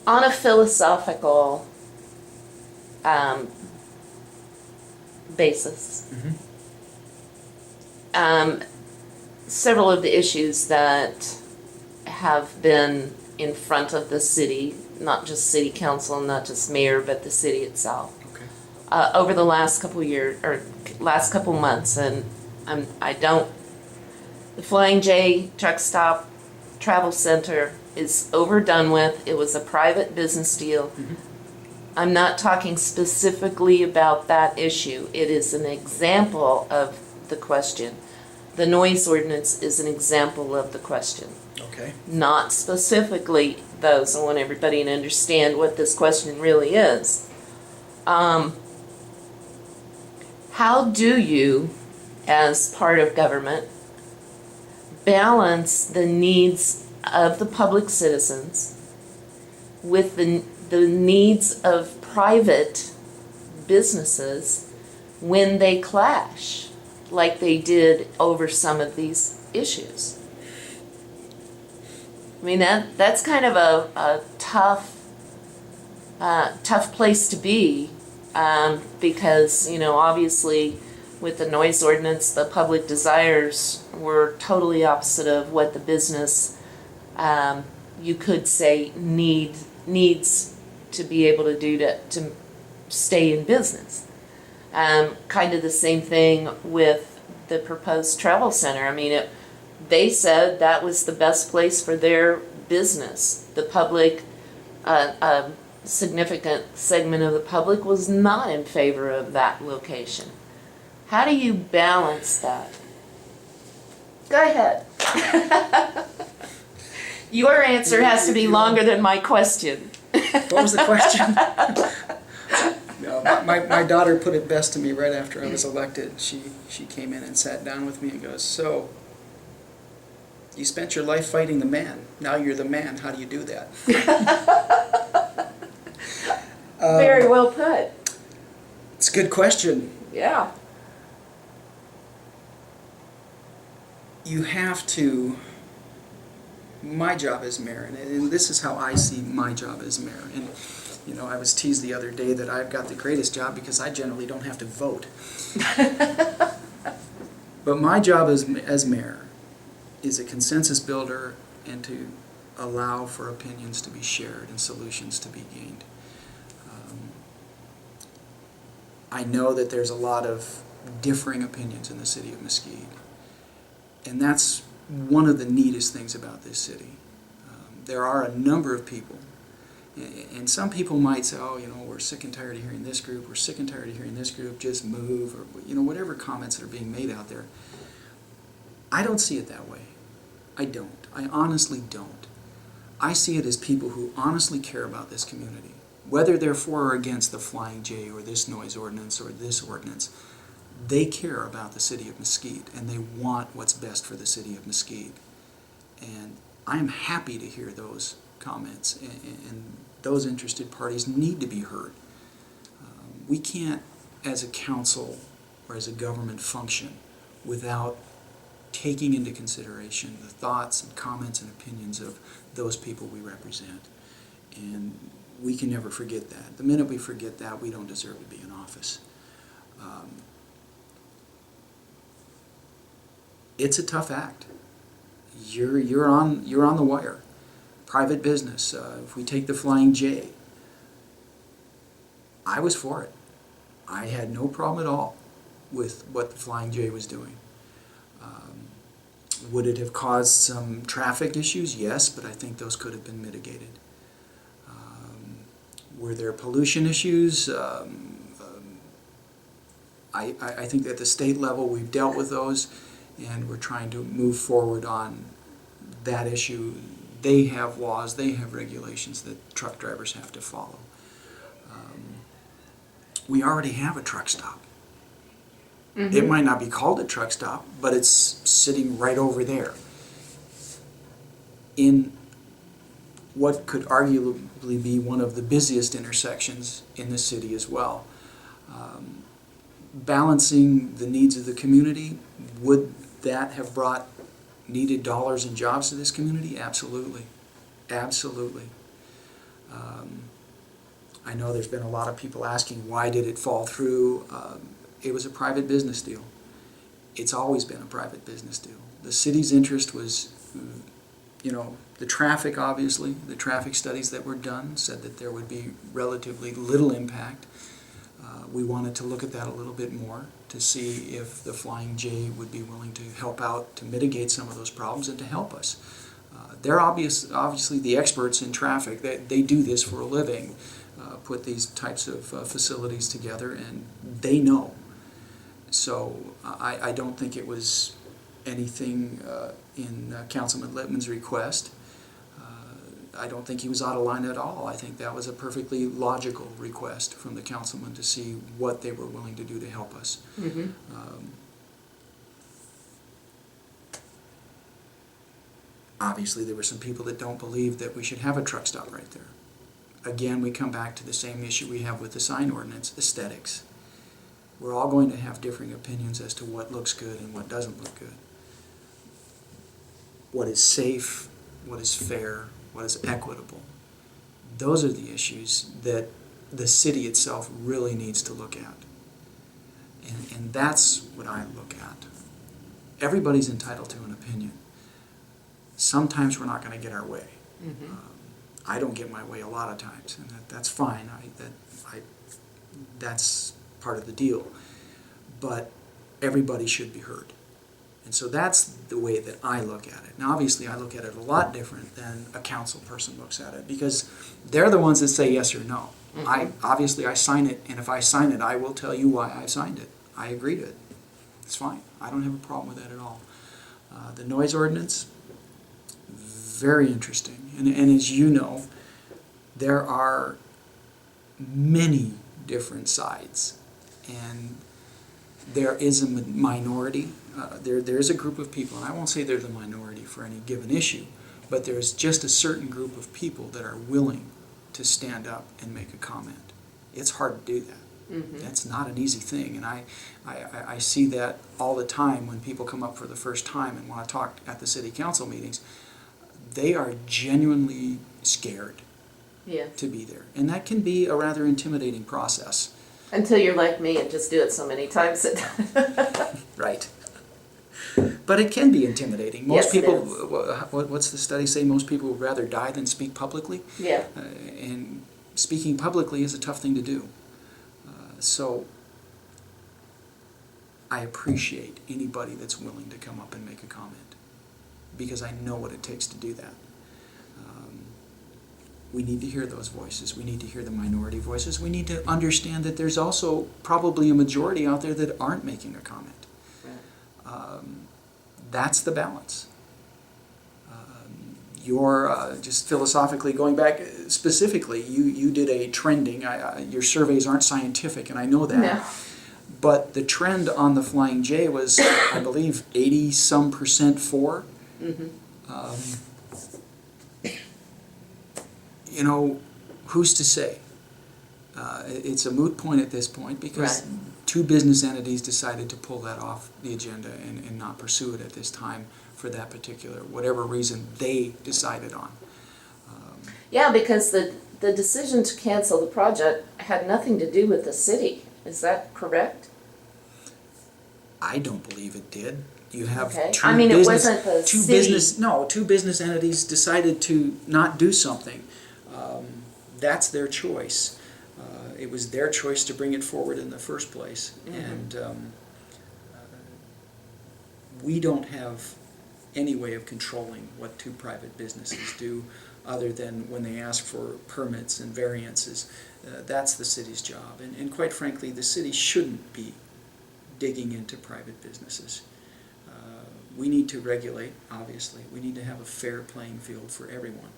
On a philosophical basis, several of the issues that have been in front of the city, not just city council, not just mayor, but the city itself, over the last couple years or last couple months, and the Flying J truck stop travel center is overdone with. It was a private business deal. I'm not talking specifically about that issue. It is an example of the question. The noise ordinance is an example of the question. Okay. Not specifically those. I want everybody to understand what this question really is. How do you, as part of government, balance the needs of the public citizens with the needs of private businesses when they clash, like they did over some of these issues? I mean, that's kind of a tough place to be, because, obviously with the noise ordinance, the public desires were totally opposite of what the business, you could say, needs to be able to do to stay in business. Kind of the same thing with the proposed travel center. I mean, they said that was the best place for their business. The public, a significant segment of the public was not in favor of that location. How do you balance that? Go ahead. Your answer has to be longer than my question. What was the question? No, my daughter put it best to me right after I was elected. She came in and sat down with me and goes, "So, you spent your life fighting the man. Now you're the man. How do you do that?" Very well put. It's a good question. Yeah. You have to, my job as mayor, and this is how I see my job as mayor, and I was teased the other day that I've got the greatest job because I generally don't have to vote. But my job as mayor is a consensus builder and to allow for opinions to be shared and solutions to be gained. I know that there's a lot of differing opinions in the city of Mesquite. And that's one of the neatest things about this city. There are a number of people, and some people might say, "Oh, we're sick and tired of hearing this group, we're sick and tired of hearing this group, just move," or whatever comments that are being made out there. I don't see it that way. I don't. I honestly don't. I see it as people who honestly care about this community. Whether they're for or against the Flying J or this noise ordinance or this ordinance, they care about the city of Mesquite, and they want what's best for the city of Mesquite. And I'm happy to hear those comments, and those interested parties need to be heard. We can't, as a council or as a government, function without taking into consideration the thoughts and comments and opinions of those people we represent. And we can never forget that. The minute we forget that, we don't deserve to be in office. It's a tough act. You're on the wire. Private business. If we take the Flying J, I was for it. I had no problem at all with what the Flying J was doing. Would it have caused some traffic issues? Yes, but I think those could have been mitigated. Were there pollution issues? I think at the state level we've dealt with those, and we're trying to move forward on that issue. They have laws, they have regulations that truck drivers have to follow. We already have a truck stop. Mm-hmm. It might not be called a truck stop, but it's sitting right over there in what could arguably be one of the busiest intersections in the city as well. Balancing the needs of the community, would that have brought needed dollars and jobs to this community? Absolutely. Absolutely. I know there's been a lot of people asking, why did it fall through? It was a private business deal. It's always been a private business deal. The city's interest was, the traffic, obviously. The traffic studies that were done said that there would be relatively little impact. We wanted to look at that a little bit more to see if the Flying J would be willing to help out to mitigate some of those problems and to help us. They're obviously the experts in traffic. They do this for a living, put these types of facilities together, and they know. So I don't think it was anything in Councilman Littman's request. I don't think he was out of line at all. I think that was a perfectly logical request from the councilman to see what they were willing to do to help us. Mm-hmm. Obviously, there were some people that don't believe that we should have a truck stop right there. Again, we come back to the same issue we have with the sign ordinance, aesthetics. We're all going to have differing opinions as to what looks good and what doesn't look good. What is safe, what is fair, what is equitable. Those are the issues that the city itself really needs to look at. And that's what I look at. Everybody's entitled to an opinion. Sometimes we're not going to get our way. Mm-hmm. I don't get my way a lot of times, and that's fine. That's part of the deal. But everybody should be heard. And so that's the way that I look at it. Now, obviously, I look at it a lot different than a council person looks at it, because they're the ones that say yes or no. Mm-hmm. I sign it, and if I sign it, I will tell you why I signed it. I agree to it. It's fine. I don't have a problem with that at all. The noise ordinance, very interesting. And as you know, there are many different sides. And there is a minority. There's a group of people, and I won't say they're the minority for any given issue, but there's just a certain group of people that are willing to stand up and make a comment. It's hard to do that. Mm-hmm. That's not an easy thing, and I see that all the time when people come up for the first time and want to talk at the city council meetings. They are genuinely scared to be there, and that can be a rather intimidating process. Until you're like me and just do it so many times. Right. But it can be intimidating. Most Yes, people, it is. what's the study say? Most people would rather die than speak publicly. Yeah. And speaking publicly is a tough thing to do. So I appreciate anybody that's willing to come up and make a comment, because I know what it takes to do that. We need to hear those voices. We need to hear the minority voices. We need to understand that there's also probably a majority out there that aren't making a comment. Right. That's the balance. You're just philosophically going back, specifically, you did a trending. Your surveys aren't scientific, and I know that. No. But the trend on the Flying J was, I believe, 80-some% for. Mm-hmm. Who's to say? It's a moot point at this point, because Right. two business entities decided to pull that off the agenda and not pursue it at this time for that particular, whatever reason they decided on. Yeah, because the decision to cancel the project had nothing to do with the city. Is that correct? I don't believe it did. You have Okay. two I mean, business, it wasn't the two city. two business entities decided to not do something. That's their choice. It was their choice to bring it forward in the first place. Mm-hmm. And we don't have any way of controlling what two private businesses do, other than when they ask for permits and variances. That's the city's job. And quite frankly, the city shouldn't be digging into private businesses. We need to regulate, obviously. We need to have a fair playing field for everyone.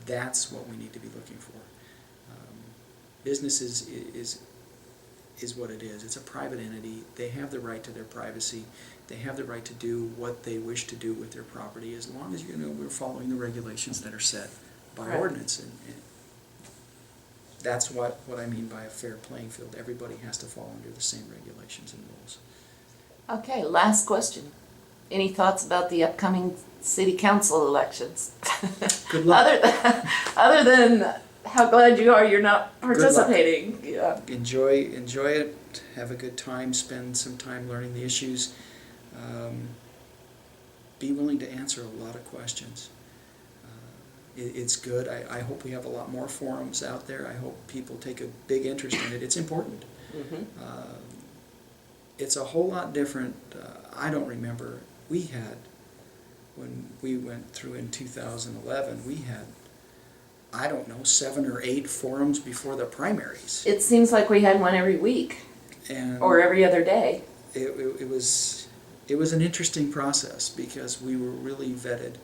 That's what we need to be looking for. Business is what it is. It's a private entity. They have the right to their privacy. They have the right to do what they wish to do with their property, as long as we're following the regulations that are set by Right. ordinance. And that's what I mean by a fair playing field. Everybody has to fall under the same regulations and rules. Okay, last question. any thoughts about the upcoming city council elections? Good luck. Other than how glad you are you're not participating. Yeah. Enjoy it. Have a good time. Spend some time learning the issues. Be willing to answer a lot of questions. It's good. I hope we have a lot more forums out there. I hope people take a big interest in it. It's important. Mm-hmm. It's a whole lot different. I don't remember. When we went through in 2011, we had, I don't know, 7 or 8 forums before the primaries. It seems like we had one every week And or every other day. it was an interesting process because we were really vetted.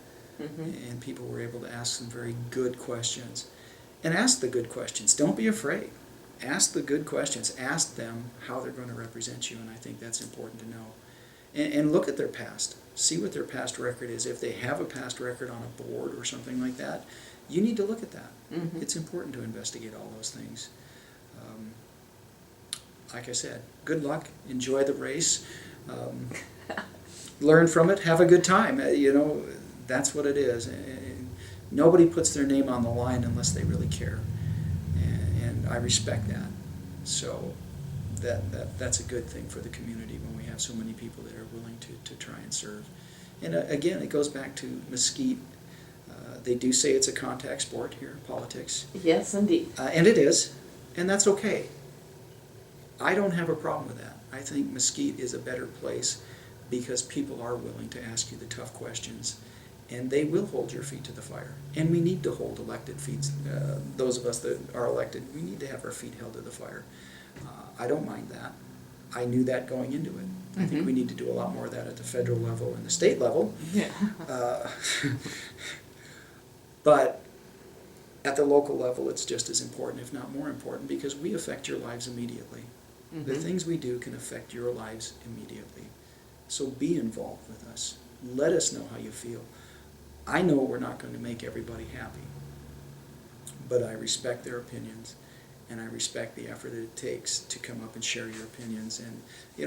Mm-hmm. And people were able to ask some very good questions. And ask the good questions. Don't be afraid. Ask the good questions. Ask them how they're going to represent you, and I think that's important to know. And look at their past. See what their past record is. If they have a past record on a board or something like that, you need to look at that. Mm-hmm. It's important to investigate all those things. Like I said, good luck. Enjoy the race. Learn from it. Have a good time. That's what it is. And nobody puts their name on the line unless they really care. And I respect that. So that's a good thing for the community when we have so many people that are willing to try and serve. And again, it goes back to Mesquite. They do say it's a contact sport here, politics. Yes, indeed. And it is. And that's okay. I don't have a problem with that. I think Mesquite is a better place because people are willing to ask you the tough questions. And they will hold your feet to the fire. And we need to hold elected feet, those of us that are elected, we need to have our feet held to the fire. I don't mind that. I knew that going into it. I think we need to do a lot more of that at the federal level and the state level. Yeah. But at the local level, it's just as important, if not more important, because we affect your lives immediately. Mm-hmm. The things we do can affect your lives immediately. So be involved with us. Let us know how you feel. I know we're not going to make everybody happy, but I respect their opinions, and I respect the effort that it takes to come up and share your opinions. And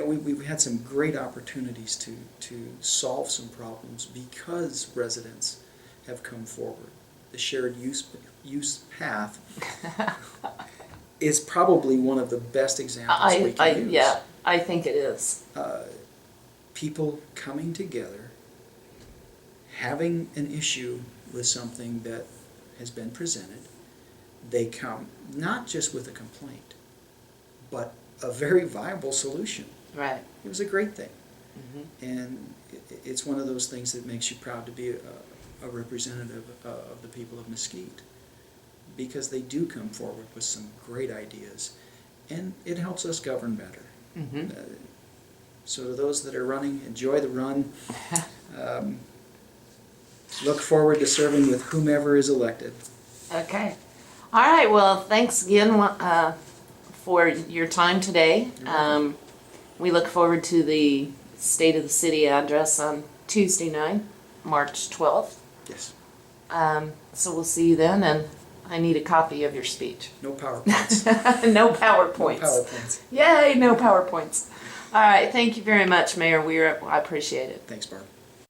we've had some great opportunities to solve some problems because residents have come forward. The shared use path is probably one of the best examples we can use. Yeah, I think it is. People coming together, having an issue with something that has been presented, they come not just with a complaint, but a very viable solution. Right. It was a great thing. Mm-hmm. And it's one of those things that makes you proud to be a representative of the people of Mesquite, because they do come forward with some great ideas, and it helps us govern better. Mm-hmm. So to those that are running, enjoy the run. Look forward to serving with whomever is elected. Okay. All right. Well, thanks again for your time today. We look forward to the State of the City address on Tuesday night, March 12th. Yes. So we'll see you then, and I need a copy of your speech. No PowerPoints. No PowerPoints. No PowerPoints. Yay, no PowerPoints. All right. Thank you very much, Mayor Weir. I appreciate it. Thanks, Barb.